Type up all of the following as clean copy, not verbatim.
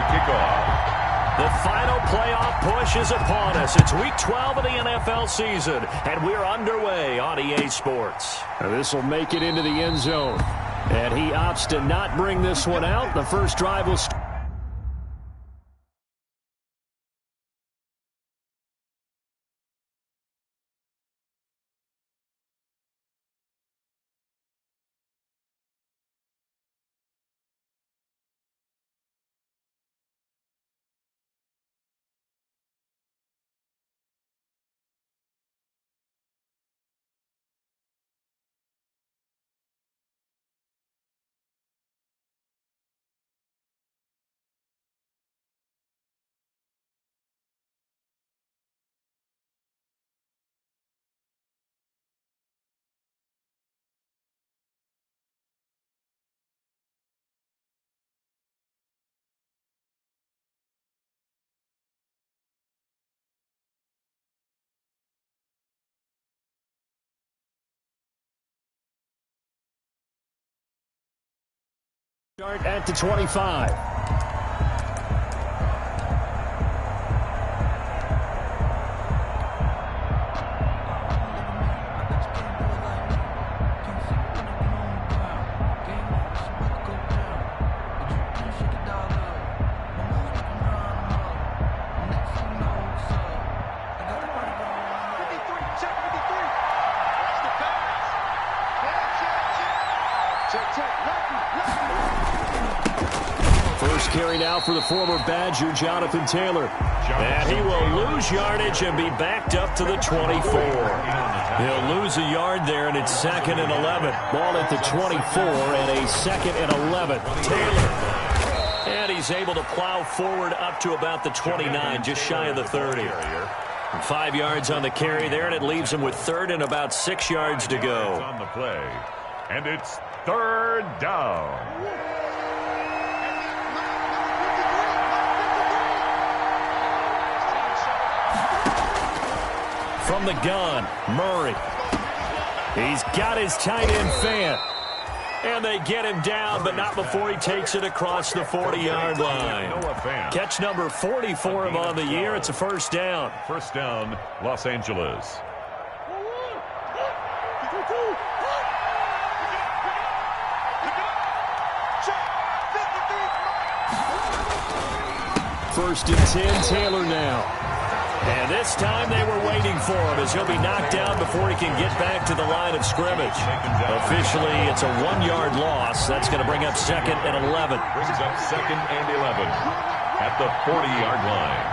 kick off. The final playoff push is upon us. It's Week 12 of the NFL season, and we're underway on EA Sports. This will make it into the end zone, and he opts to not bring this one out. The first drive will start. Start at the 25. First carry now for the former Badger, Jonathan Taylor. And he will lose yardage and be backed up to the 24. He'll lose a yard there, and it's 2nd and 11. Ball at the 24 and a 2nd and 11. Taylor. And he's able to plow forward up to about the 29, just shy of the 30. 5 yards on the carry there, and it leaves him with 3rd and about 6 yards to go. On the play, and it's 3rd down. From the gun, Murray. He's got his tight end fan. And they get him down, but not before he takes it across the 40-yard line. Catch number 40 for him on the year. It's a first down. First down, Los Angeles. First and 10, Taylor now. And this time they were waiting for him as he'll be knocked down before he can get back to the line of scrimmage. Officially, it's a 1-yard loss. That's going to bring up 2nd and 11. Brings up 2nd and 11 at the 40-yard line.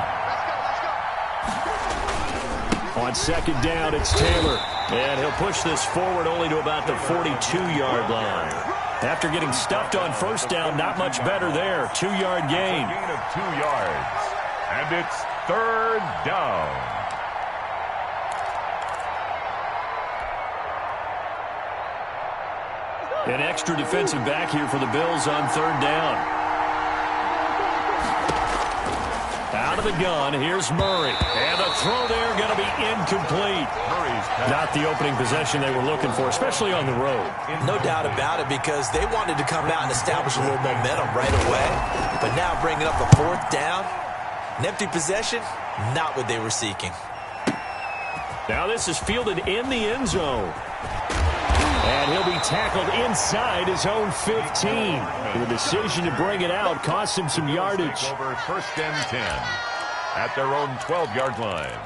On 2nd down, it's Taylor. And he'll push this forward only to about the 42-yard line. After getting stuffed on first down, not much better there. 2-yard gain. Gain of 2 yards. And it's 3rd down. An extra defensive back here for the Bills on 3rd down. Out of the gun, here's Murray. And the throw there going to be incomplete. Not the opening possession they were looking for, especially on the road. No doubt about it, because they wanted to come out and establish a little momentum right away. But now bringing up a 4th down, an empty possession, not what they were seeking. Now this is fielded in the end zone. And he'll be tackled inside his own 15. The decision to bring it out cost him some yardage. Over 1st and 10 at their own 12-yard line.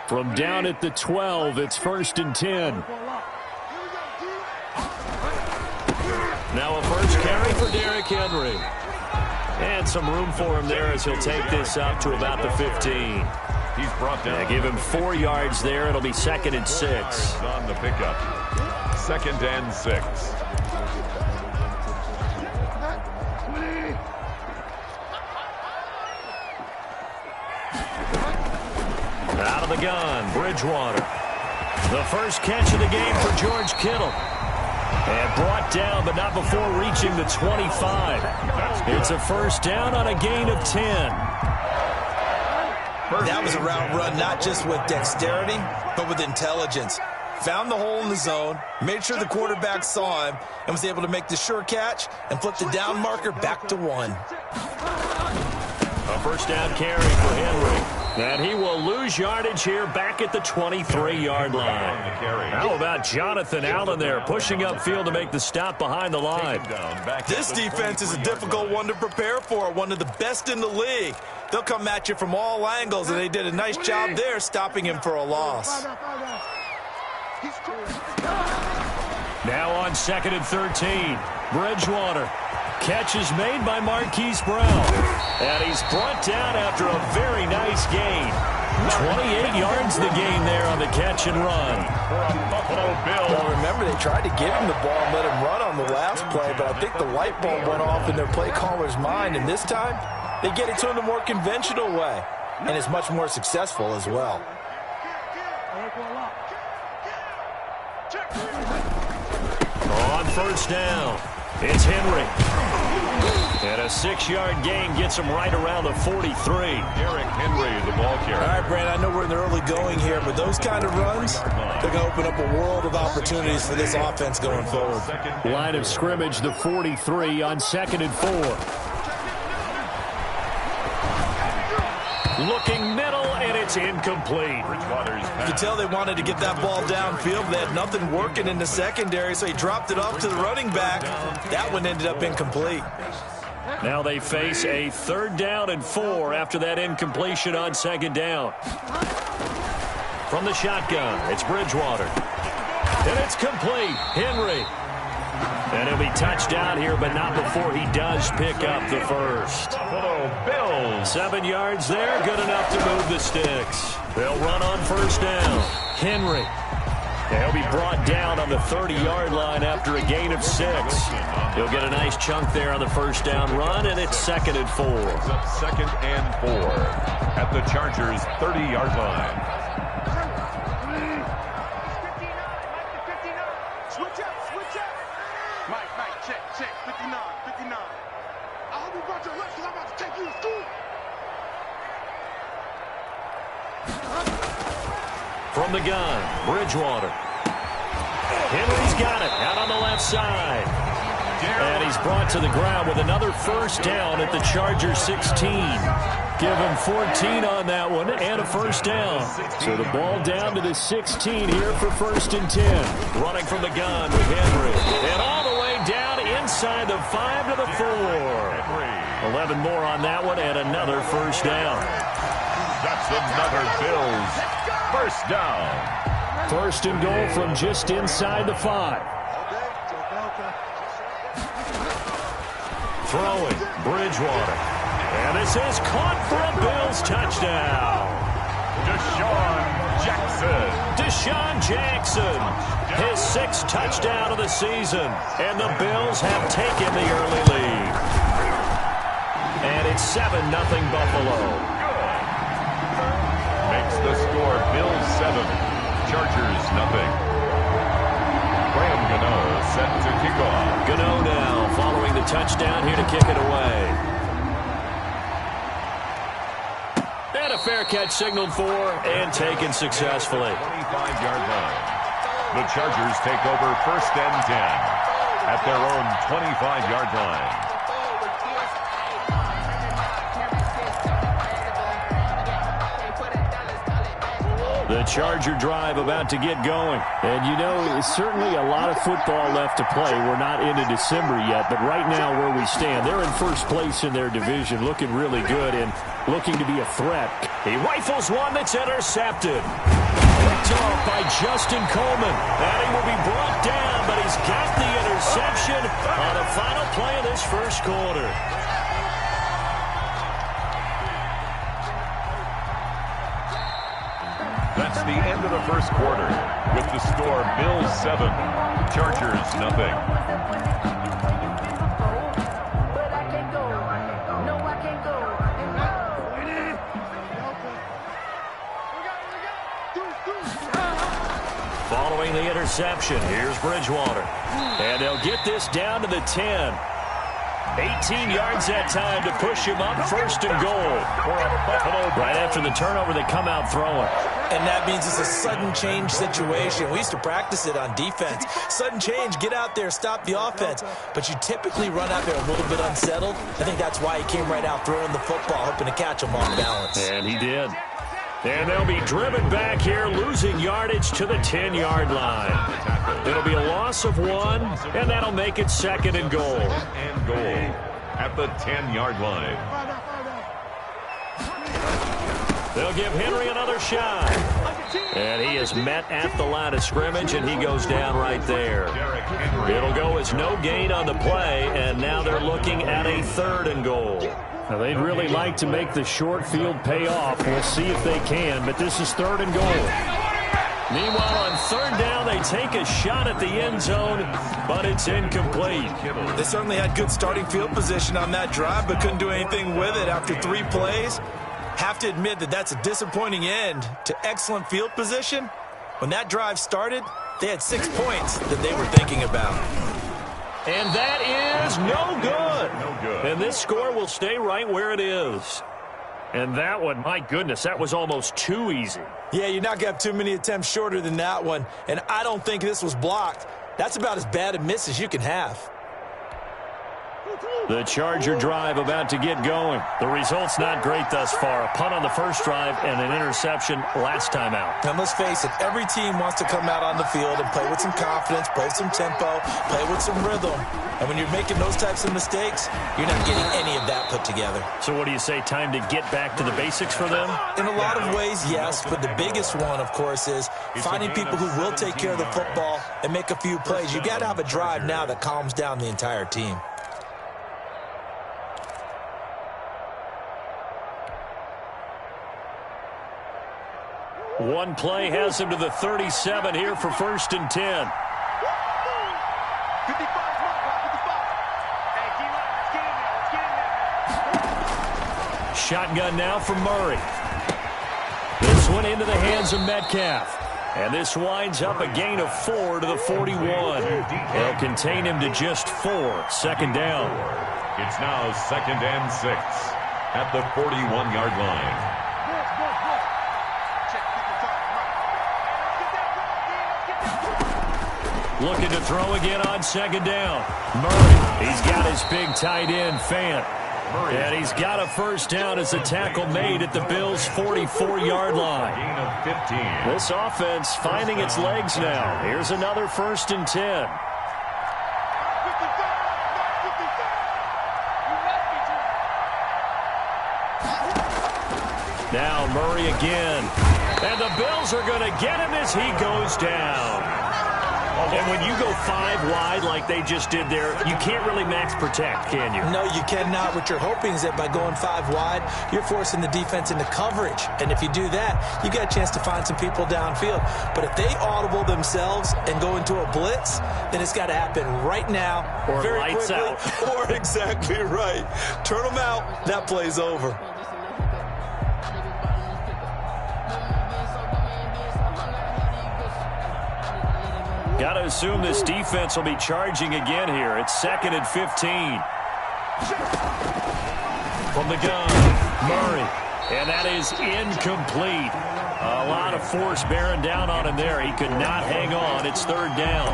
From down at the 12, it's 1st and 10. Now a first carry for Derrick Henry. And some room for him there as he'll take this up to about the 15. He's brought down. Give him 4 yards there. It'll be 2nd and 6. On the pickup. 2nd and 6. Out of the gun, Bridgewater. The first catch of the game for George Kittle. And brought down, but not before reaching the 25. It's a first down on a gain of 10. That was a route run not just with dexterity, but with intelligence. found the hole in the zone, made sure the quarterback saw him, and was able to make the sure catch and flip the down marker back to 1. A first down carry for Henry. And he will lose yardage here back at the 23-yard line. How about Jonathan Allen there, pushing upfield to make the stop behind the line? This defense is a difficult one to prepare for, one of the best in the league. They'll come at you from all angles, and they did a nice job there stopping him for a loss. Now on 2nd and 13, Bridgewater. Catch is made by Marquise Brown. And he's brought down after a very nice gain. 28 yards the gain there on the catch and run. Well, remember, they tried to give him the ball and let him run on the last play, but I think the light bulb went off in their play caller's mind, and this time they get it to him the more conventional way, and it's much more successful as well. On first down, it's Henry. And a 6-yard gain gets him right around the 43. Derrick Henry, the ball carrier. All right, Brand, I know we're in the early going here, but those kind of runs, they're going to open up a world of opportunities for this offense going forward. Line of scrimmage, the 43 on 2nd and 4. Looking middle, and it's incomplete. You can tell they wanted to get that ball downfield. They had nothing working in the secondary, so he dropped it off to the running back. That one ended up incomplete. Now they face a 3rd down and 4 after that incompletion on 2nd down. From the shotgun, it's Bridgewater. And it's complete. Henry. And he'll be touched down here, but not before he does pick up the first. Buffalo Bills. 7 yards there, good enough to move the sticks. They'll run on first down. Henry. He'll be brought down on the 30-yard line after a gain of 6. He'll get a nice chunk there on the first down run, and it's 2nd and 4. It's up 2nd and 4 at the Chargers' 30-yard line. Switch up. Mike, check. 59. I hope you brought your lunch because I'm about to take you to school. From the gun, Bridgewater. Henry's got it out on the left side. And he's brought to the ground with another first down at the Chargers 16. Give him 14 on that one and a first down. So the ball down to the 16 here for 1st and 10. Running from the gun with Henry. And all the way down inside the 5 to the 4. 11 more on that one and another first down. That's another Bills first down. 1st and goal from just inside the 5. Throwing, Bridgewater. And this is caught for a Bills touchdown. Deshaun Jackson, his 6th touchdown of the season. And the Bills have taken the early lead. And it's 7-0 Buffalo. Makes the score Bills 7, Chargers 0. Graham Gano set to kick off. Gano now following the touchdown here to kick it away. And a fair catch signaled for and taken successfully. 25-yard line. The Chargers take over 1st and 10 at their own 25-yard line. The Charger drive about to get going. And, you know, it's certainly a lot of football left to play. We're not into December yet, but right now where we stand, they're in 1st place in their division, looking really good and looking to be a threat. He rifles one that's intercepted. Picked off by Justin Coleman. And he will be brought down, but he's got the interception on the final play of this 1st quarter. That's the end of the 1st quarter with the score Bills 7, Chargers 0. Following the interception, here's Bridgewater. And they'll get this down to the 10. 18 yards that time to push him up 1st and goal. Right after the turnover, they come out throwing. And that means it's a sudden change situation. We used to practice it on defense. Sudden change, get out there, stop the offense. But you typically run out there a little bit unsettled. I think that's why he came right out throwing the football, hoping to catch him off balance. And he did. And they'll be driven back here, losing yardage to the 10-yard line. It'll be a loss of 1, and that'll make it 2nd and goal. And goal at the 10-yard line. They'll give Henry another shot. And he is met at the line of scrimmage, and he goes down right there. It'll go as no gain on the play, and now they're looking at a 3rd and goal. Now, they'd really like to make the short field pay off. We'll see if they can, but this is 3rd and goal. Meanwhile, on 3rd down, they take a shot at the end zone, but it's incomplete. They certainly had good starting field position on that drive, but couldn't do anything with it after 3 plays. Have to admit that that's a disappointing end to excellent field position. When that drive started, they had 6 points that they were thinking about. And that is no good. And this score will stay right where it is. And that one, my goodness, that was almost too easy. Yeah, you're not going to have too many attempts shorter than that one. And I don't think this was blocked. That's about as bad a miss as you can have. The Charger drive about to get going. The result's not great thus far. A punt on the first drive and an interception last time out. And let's face it, every team wants to come out on the field and play with some confidence, play with some tempo, play with some rhythm. And when you're making those types of mistakes, you're not getting any of that put together. So what do you say, time to get back to the basics for them? In a lot of ways, yes, but the biggest one, of course, is finding people who will take care of the football and make a few plays. You got to have a drive now that calms down the entire team. One play has him to the 37 here for 1st and 10. Shotgun now from Murray. This one into the hands of Metcalf. And this winds up a gain of 4 to the 41. They'll contain him to just 4. 2nd down. It's now 2nd and 6 at the 41-yard line. Looking to throw again on 2nd down. Murray, he's got his big tight end, Fant. And he's got a 1st down as a tackle made at the Bills' 44-yard line. Gain of 15. This offense finding its legs now. Here's another 1st and 10. Now Murray again. And the Bills are going to get him as he goes down. And when you go 5 wide like they just did there, you can't really max protect, can you? No, you cannot. What you're hoping is that by going 5 wide, you're forcing the defense into coverage. And if you do that, you got a chance to find some people downfield. But if they audible themselves and go into a blitz, then it's got to happen right now. Or very lights quickly, out. Or exactly right. Turn them out. That play's over. Got to assume this defense will be charging again here. It's 2nd and 15. From the gun, Murray. And that is incomplete. A lot of force bearing down on him there. He could not hang on. It's 3rd down.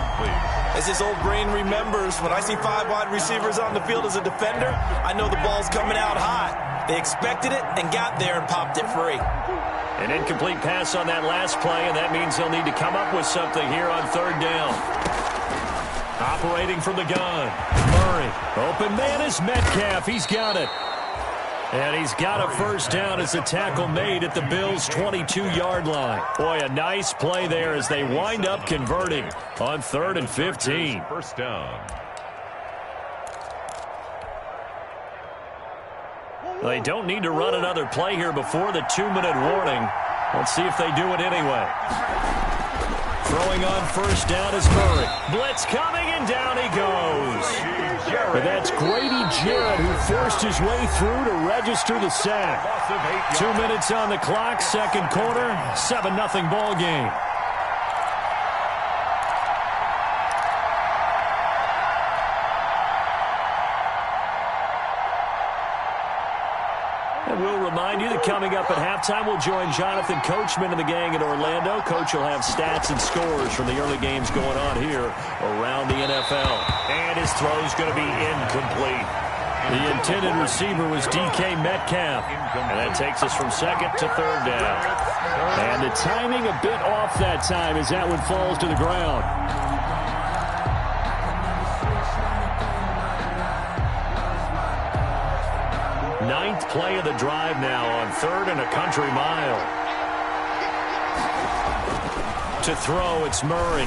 As his old brain remembers, when I see 5 wide receivers on the field as a defender, I know the ball's coming out hot. They expected it and got there and popped it free. An incomplete pass on that last play, and that means they'll need to come up with something here on 3rd down. Operating from the gun, Murray. Open man is Metcalf. He's got it. And he's got a 1st down as the tackle made at the Bills' 22-yard line. Boy, a nice play there as they wind up converting on 3rd and 15. 1st down. They don't need to run another play here before the 2-minute warning. Let's see if they do it anyway. Throwing on 1st down is Murray. Blitz coming, and down he goes. But that's Grady Jarrett who forced his way through to register the sack. 2 minutes on the clock, 2nd quarter, 7-0 ball game. And we'll remind remind you that coming up at halftime, we'll join Jonathan Coachman and the gang in Orlando. Coach will have stats and scores from the early games going on here around the NFL. And his throw's going to be incomplete. The intended receiver was DK Metcalf. And that takes us from second to third down. And the timing a bit off that time as that one falls to the ground. Ninth play of the drive now on 3rd and a country mile. To throw, it's Murray.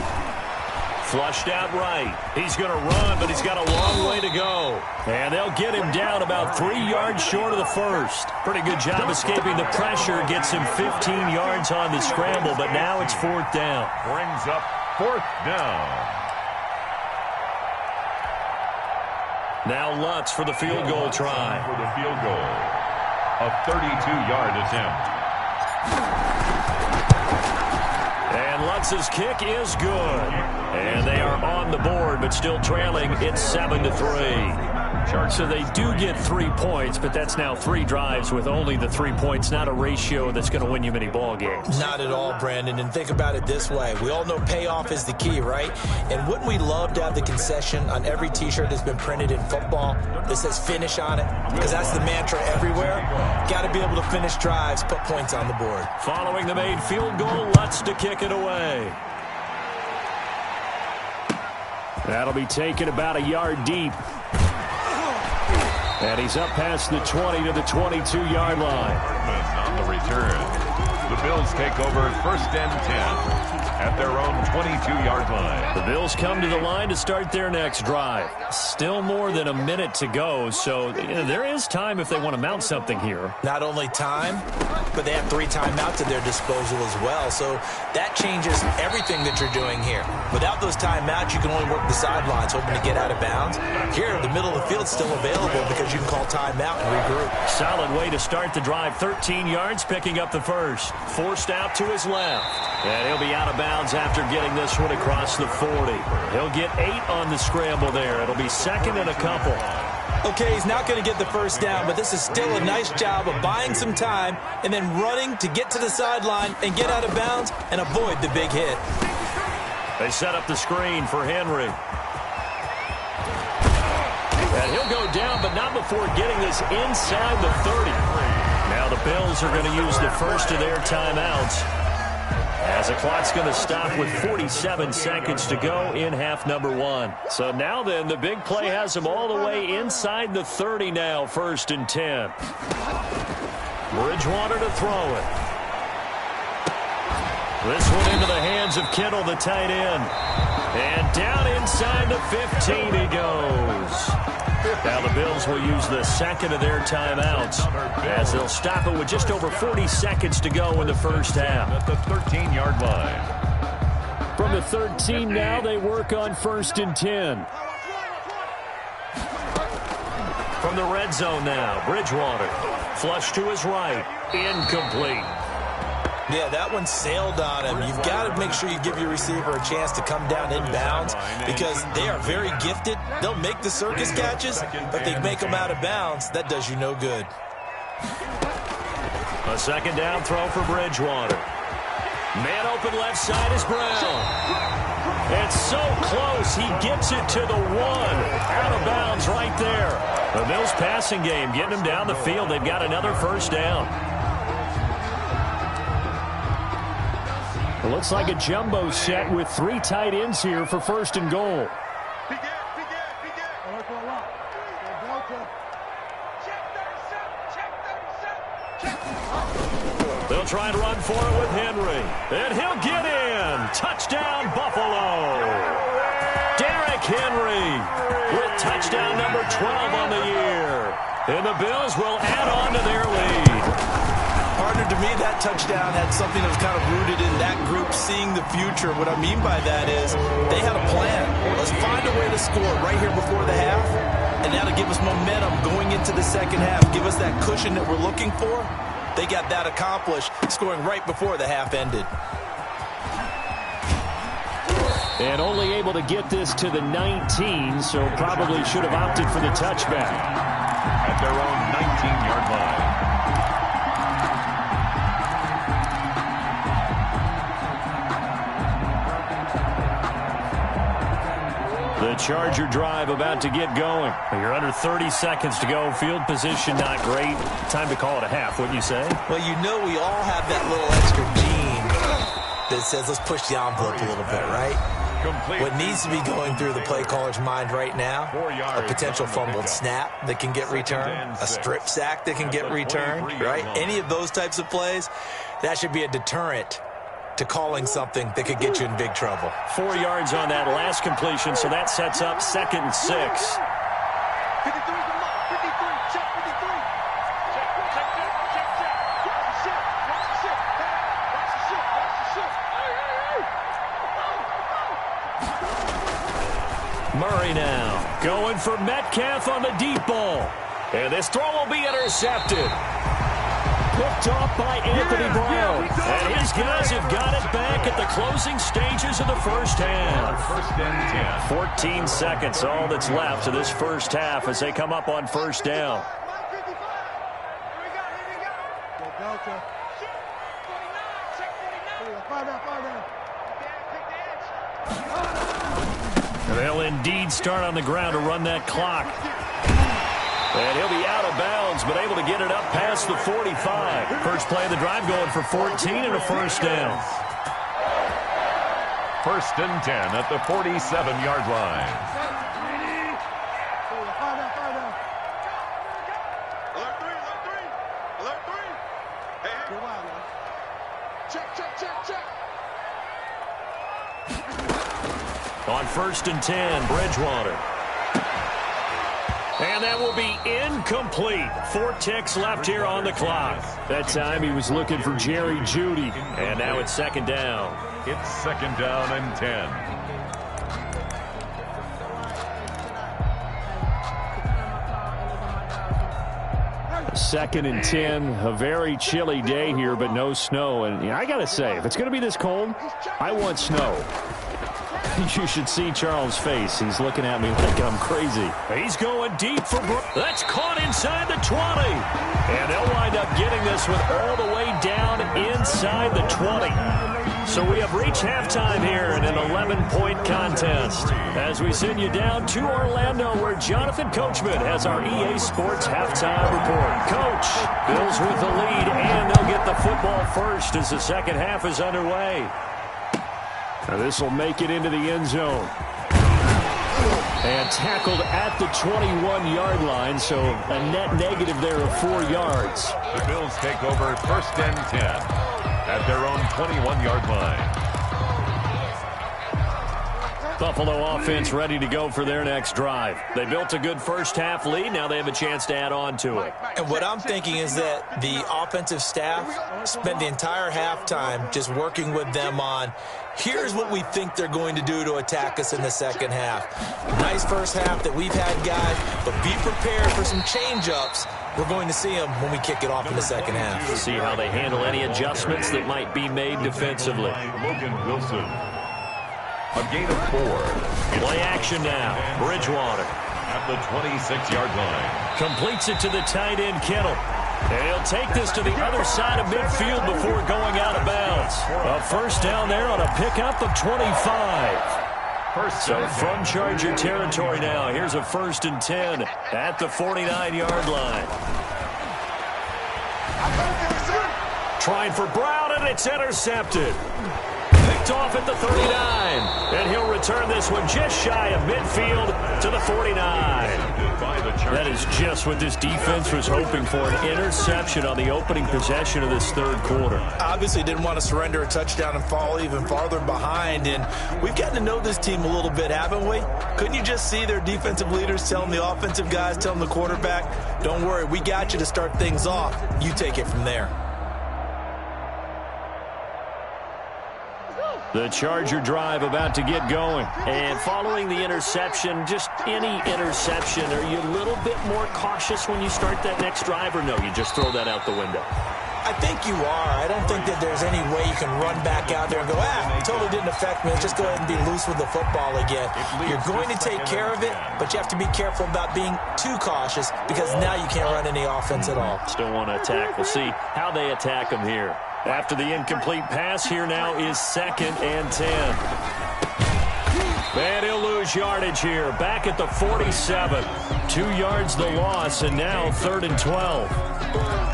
Flushed out right. He's going to run, but he's got a long way to go. And they'll get him down about 3 yards short of the first. Pretty good job escaping the pressure. Gets him 15 yards on the scramble, but now it's 4th down. Brings up 4th down. Now Lutz for the field goal try. For the field goal. A 32-yard attempt. And Lutz's kick is good. And they are on the board, but still trailing. It's 7-3. So they do get 3 points, but that's now 3 drives with only the 3 points. Not a ratio that's going to win you many ball games. Not at all, Brandon. And think about it this way. We all know payoff is the key, right? And wouldn't we love to have the concession on every T-shirt that's been printed in football that says finish on it? Because that's the mantra everywhere. Got to be able to finish drives, put points on the board. Following the made field goal, Lutz to kick it away. That'll be taken about a yard deep. And he's up past the 20 to the 22-yard line. On the return. The Bills take over 1st and 10 at their own 22-yard line. The Bills come to the line to start their next drive. Still more than a minute to go, so there is time if they want to mount something here. Not only time, but they have 3 timeouts at their disposal as well. So that changes everything that you're doing here. Without those timeouts, you can only work the sidelines, hoping to get out of bounds. Here, the middle of the field's still available because you can call timeout and regroup. Solid way to start the drive. 13 yards, picking up the first. Forced out to his left. And he'll be out of bounds after getting this one across the 40. He'll get 8 on the scramble there. It'll be 2nd and a couple. Okay, he's not going to get the first down, but this is still a nice job of buying some time and then running to get to the sideline and get out of bounds and avoid the big hit. They set up the screen for Henry. And he'll go down, but not before getting this inside the 30. Now the Bills are going to use the first of their timeouts, as the clock's going to stop with 47 seconds to go in half number 1. So now then, the big play has them all the way inside the 30 now, 1st and 10. Bridgewater to throw it. This one into the hands of Kittle, the tight end. And down inside the 15 he goes. Now the Bills will use the 2nd of their timeouts as they'll stop it with just over 40 seconds to go in the first half. At the 13-yard line. From the 13 now, they work on 1st and 10. From the red zone now, Bridgewater. Flush to his right. Incomplete. Yeah, that one sailed on him. You've got to make sure you give your receiver a chance to come down inbounds because they are very gifted. They'll make the circus catches, but they make them out of bounds. That does you no good. A 2nd down throw for Bridgewater. Man open left side is Brown. It's so close. He gets it to the 1. Out of bounds right there. The Bills passing game getting them down the field. They've got another first down. It looks like a jumbo set with 3 tight ends here for 1st and goal. They'll try and run for it with Henry. And he'll get in. Touchdown, Buffalo. Derrick Henry with touchdown number 12 on the year. And the Bills will add on to their lead. Partner, to me, that touchdown had something that was kind of rooted in that group seeing the future. What I mean by that is they had a plan. Let's find a way to score right here before the half, and that'll give us momentum going into the second half. Give us that cushion that we're looking for. They got that accomplished, scoring right before the half ended. And only able to get this to the 19, so probably should have opted for the touchback. At their own 19-yard line. The Charger drive about to get going. You're under 30 seconds to go. Field position not great. Time to call it a half, wouldn't you say? Well, you know we all have that little extra gene that says let's push the envelope a little bit, right? What needs to be going through the play caller's mind right now, a potential fumbled snap that can get returned, a strip sack that can get returned, right? Any of those types of plays, that should be a deterrent to calling something that could get you in big trouble. 4 yards on that last completion, so that sets up 2nd and 6. 53 's the mark. 53. Check 53. Check. Watch the shit. Watch the shit. Watch the shit. Watch the shit. Murray now going for Metcalf on the deep ball. And this throw will be intercepted. Picked off by Anthony Brown. And his guys have got it back at the closing stages of the first half. 14 seconds, all that's left of this first half as they come up on first down. They'll indeed start on the ground to run that clock. And he'll be out of bounds, but able to get it up past the 45. First play of the drive going for 14 and a first down. 1st and 10 at the 47-yard line. Alert 3. Hey. Check. On 1st and 10, Bridgewater. And that will be incomplete. 4 ticks left here on the clock. That time he was looking for Jerry Jeudy. And now it's 2nd down. It's 2nd down and 10. Second and 10, a very chilly day here, but no snow. And I got to say, if it's going to be this cold, I want snow. You should see Charles' face. He's looking at me like I'm crazy. He's going deep for that's caught inside the 20. And they'll wind up getting this one all the way down inside the 20. So we have reached halftime here in an 11-point contest. As we send you down to Orlando, where Jonathan Coachman has our EA Sports halftime report. Coach, Bills with the lead, and they'll get the football first as the second half is underway. Now this will make it into the end zone. And tackled at the 21-yard line, so a net negative there of 4 yards. The Bills take over 1st and 10 at their own 21-yard line. Buffalo offense ready to go for their next drive. They built a good first half lead. Now they have a chance to add on to it. And what I'm thinking is that the offensive staff spent the entire halftime just working with them on, here's what we think they're going to do to attack us in the second half. Nice first half that we've had, guys, but be prepared for some change-ups. We're going to see them when we kick it off in the second half. See how they handle any adjustments that might be made defensively. Logan Wilson. A gain of 4. Play action now. Bridgewater. At the 26-yard line. Completes it to the tight end, Kittle. And he'll take this to the other side of midfield before going out of bounds. A first down there on a pickup of 25. So from Charger territory now, here's a 1st and 10 at the 49-yard line. Trying for Brown, and it's intercepted. Picked off at the 39. And he'll return this one just shy of midfield to the 49. That is just what this defense was hoping for, an interception on the opening possession of this third quarter. Obviously didn't want to surrender a touchdown and fall even farther behind, and we've gotten to know this team a little bit, haven't we? Couldn't you just see their defensive leaders telling the offensive guys, telling the quarterback, don't worry, we got you to start things off. You take it from there. The Charger drive about to get going. And following the interception, just any interception, are you a little bit more cautious when you start that next drive, or no, you just throw that out the window? I think you are. I don't think that there's any way you can run back out there and go, it totally didn't affect me. Let's just go ahead and be loose with the football again. You're going to take care of it, but you have to be careful about being too cautious because now you can't run any offense at all. Still want to attack. We'll see how they attack them here. After the incomplete pass, here now is 2nd and 10. And he'll lose yardage here. Back at the 47. 2 yards the loss, and now 3rd and 12.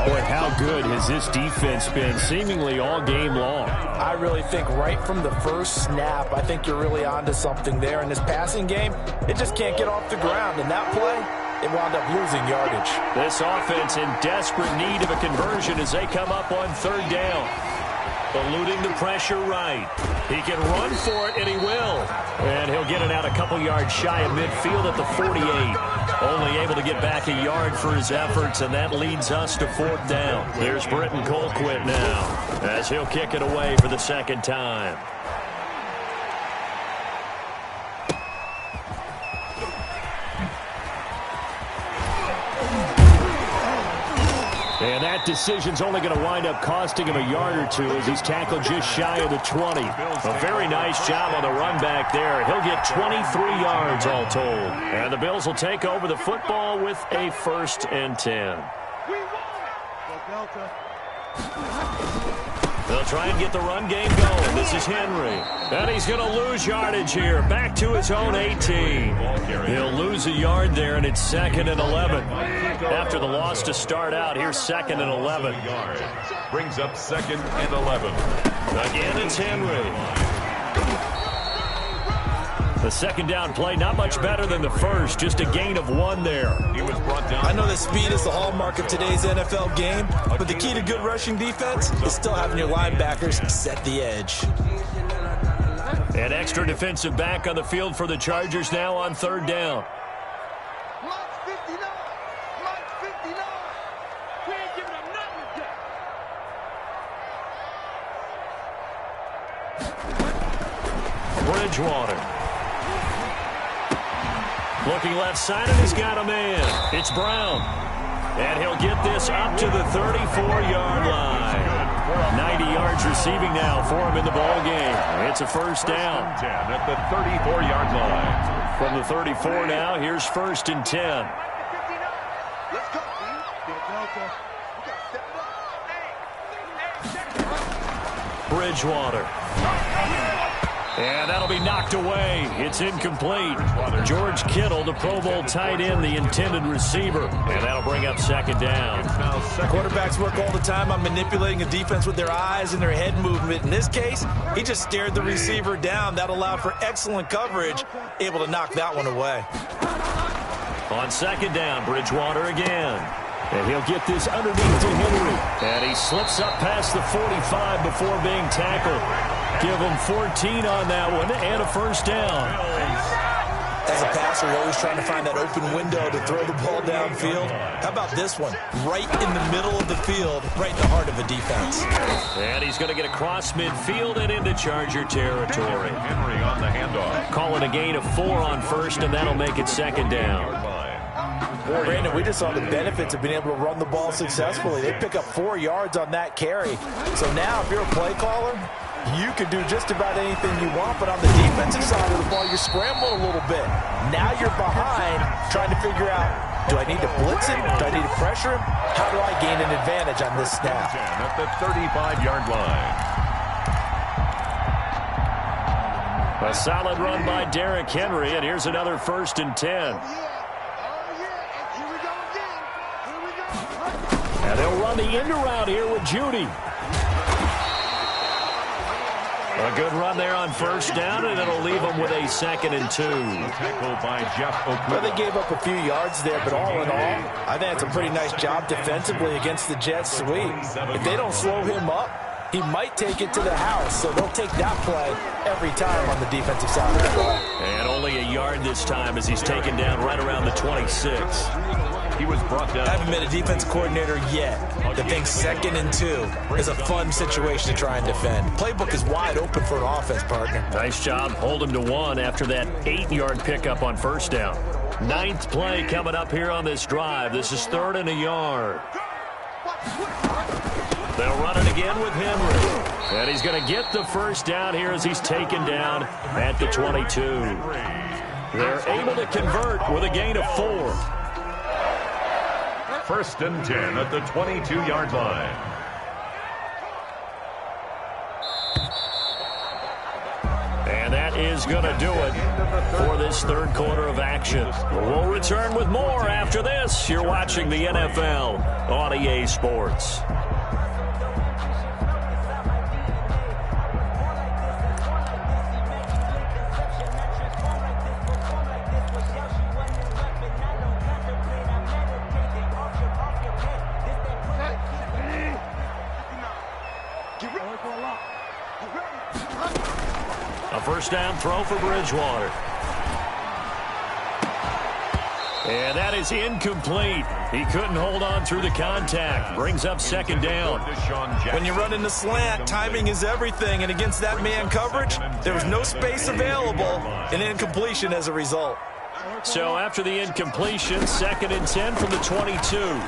Oh, and how good has this defense been seemingly all game long? I really think right from the first snap, I think you're really onto something there. In this passing game, it just can't get off the ground. And that play, it wound up losing yardage. This offense in desperate need of a conversion as they come up on 3rd down. Eluding the pressure right. He can run for it, and he will. And he'll get it out a couple yards shy of midfield at the 48. Only able to get back a yard for his efforts, and that leads us to 4th down. Here's Britton Colquitt now as he'll kick it away for the 2nd time. And that decision's only going to wind up costing him a yard or two as he's tackled just shy of the 20. A very nice job on the run back there. He'll get 23 yards all told. And the Bills will take over the football with a 1st and 10. They'll try and get the run game going. This is Henry. And he's going to lose yardage here. Back to his own 18. He'll lose a yard there, and it's 2nd and 11. After the loss to start out, here's 2nd and 11. Brings up 2nd and 11. Again, it's Henry. The 2nd down play, not much better than the first. Just a gain of 1 there. He was brought down. I know that speed is the hallmark of today's NFL game, but the key to good rushing defense is still having your linebackers set the edge. An extra defensive back on the field for the Chargers now on 3rd down. Mike 59. Mike 59. We ain't giving him nothing yet. Bridgewater. Looking left side, and he's got a man. It's Brown. And he'll get this up to the 34-yard line. 90 yards receiving now for him in the ball game. It's a 1st down. 10 at the 34-yard line. From the 34 now, here's 1st and 10. Let's go, dude. We gotta step it up. Bridgewater. And that'll be knocked away. It's incomplete. George Kittle, the Pro Bowl tight end, the intended receiver. And that'll bring up 2nd down. Quarterbacks work all the time on manipulating a defense with their eyes and their head movement. In this case, he just stared the receiver down. That allowed for excellent coverage, able to knock that one away. On 2nd down, Bridgewater again. And he'll get this underneath to Henry. And he slips up past the 45 before being tackled. Give him 14 on that one and a 1st down. As a passer, you're always trying to find that open window to throw the ball downfield. How about this one? Right in the middle of the field, right in the heart of a defense. And he's going to get across midfield and into Charger territory. Henry on the handoff. Call it a gain of 4 on 1st, and that'll make it 2nd down. Brandon, we just saw the benefits of being able to run the ball successfully. They pick up 4 yards on that carry. So now, if you're a play caller, you can do just about anything you want, but on the defensive side of the ball, you're scrambling a little bit. Now you're behind, trying to figure out, do I need to blitz him? Do I need to pressure him? How do I gain an advantage on this snap? At the 35-yard line. A solid run by Derrick Henry, and here's another 1st and 10. And they'll run the end around here with Judy. A good run there on 1st down, and it'll leave them with a 2nd and 2. Tackle by Jeff Okuda. Well, they gave up a few yards there, but all in all, I think it's a pretty nice job defensively against the Jets sweep. If they don't slow him up, he might take it to the house, so they'll take that play every time on the defensive side of the ball. And only a yard this time as he's taken down right around the 26. He was brought down. I haven't been a defense coordinator yet to think 2nd and 2 is a fun situation to try and defend. Playbook is wide open for an offense, partner. Nice job. Hold him to 1 after that 8-yard pickup on 1st down. 9th play coming up here on this drive. This is 3rd and a yard. They'll run it again with Henry. And he's going to get the 1st down here as he's taken down at the 22. They're able to convert with a gain of 4. 1st and 10 at the 22-yard line. And that is going to do it for this third quarter of action. We'll return with more after this. You're watching the NFL on EA Sports. A first down throw for Bridgewater. And that is incomplete. He couldn't hold on through the contact. Brings up second down. When you run in the slant, timing is everything. And against that man coverage, there was no space available. An incompletion as a result. So after the incompletion, 2nd and 10 from the 22. And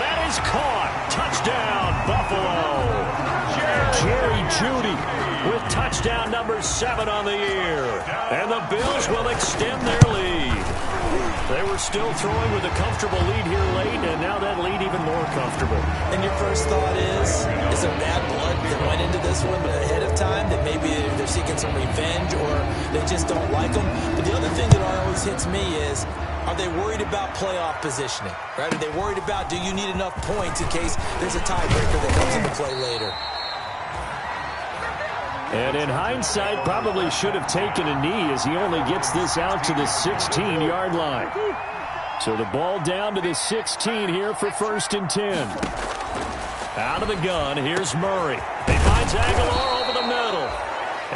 that is caught. Touchdown, Buffalo. Jerry Jeudy with touchdown number 7 on the year. And the Bills will extend their lead. They were still throwing with a comfortable lead here late, and now that lead even more comfortable. And your first thought is there bad blood that went into this one ahead of time, that maybe they're seeking some revenge or they just don't like them? But the other thing that always hits me is, are they worried about playoff positioning? Right? Are they worried about, do you need enough points in case there's a tiebreaker that comes into play later? And in hindsight, probably should have taken a knee as he only gets this out to the 16-yard line. So the ball down to the 16 here for 1st and 10. Out of the gun, here's Murray. He finds Aguilar over the middle.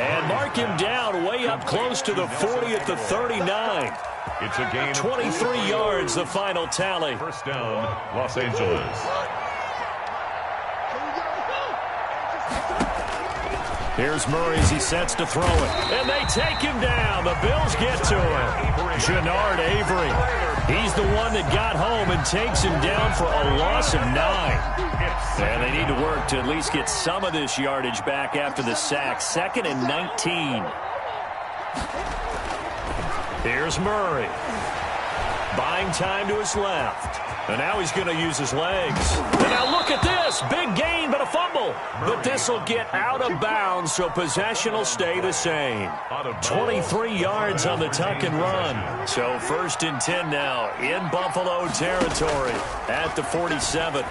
And mark him down way up close to the 40 at the 39. It's a gain of 23 yards, the final tally. First down, Los Angeles. Here's Murray as he sets to throw it. And they take him down. The Bills get to him. Jannard Avery. He's the one that got home and takes him down for a loss of 9. And they need to work to at least get some of this yardage back after the sack. 2nd and 19. Here's Murray. Buying time to his left. And now he's going to use his legs. And now look at this. Big gain, but a fumble. But this will get out of bounds, so possession will stay the same. 23 yards on the tuck and run. So 1st and 10 now in Buffalo territory at the 47.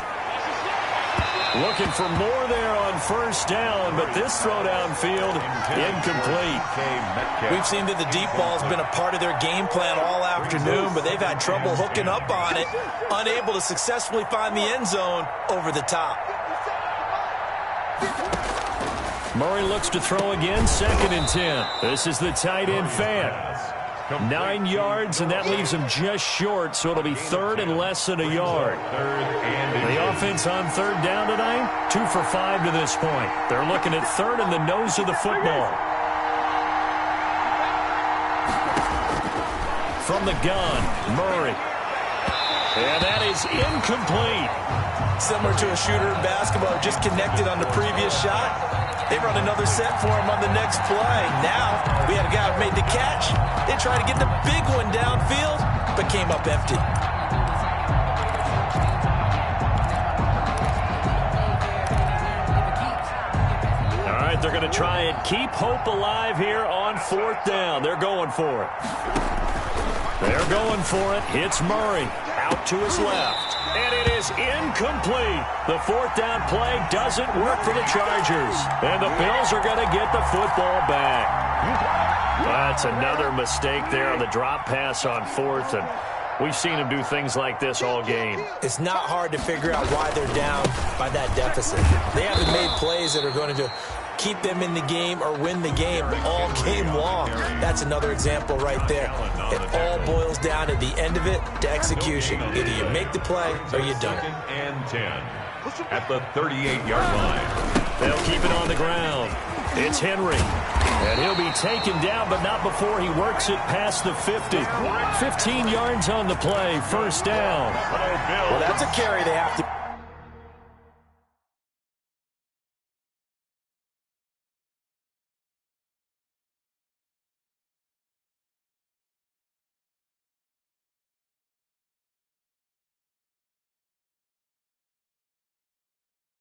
Looking for more there on 1st down, but this throw downfield incomplete. We've seen that the deep ball's been a part of their game plan all afternoon, but they've had trouble hooking up on it, unable to successfully find the end zone over the top. Murray looks to throw again, 2nd and 10. This is the tight end fan. 9 yards, and that leaves him just short, so it'll be 3rd and less than a yard. The offense on 3rd down tonight, 2 for 5 to this point. They're looking at 3rd and the nose of the football. From the gun, Murray. And that is incomplete. Similar to a shooter in basketball, just connected on the previous shot. They run another set for him on the next play. Now, we had a guy who made the catch. They tried to get the big one downfield, but came up empty. All right, they're going to try and keep hope alive here on 4th down. They're going for it. They're going for it. Hits Murray out to his left. And it is incomplete. The 4th down play doesn't work for the Chargers. And the Bills are going to get the football back. That's another mistake there on the drop pass on 4th. And we've seen them do things like this all game. It's not hard to figure out why they're down by that deficit. They haven't made plays that are going to keep them in the game or win the game all game long. That's another example right there. It all boils down at the end of it to execution. Either you make the play or you don't. 2nd and 10 at the 38-yard line. They'll keep it on the ground. It's Henry. And he'll be taken down, but not before he works it past the 50. 15 yards on the play, 1st down. Well, that's a carry they have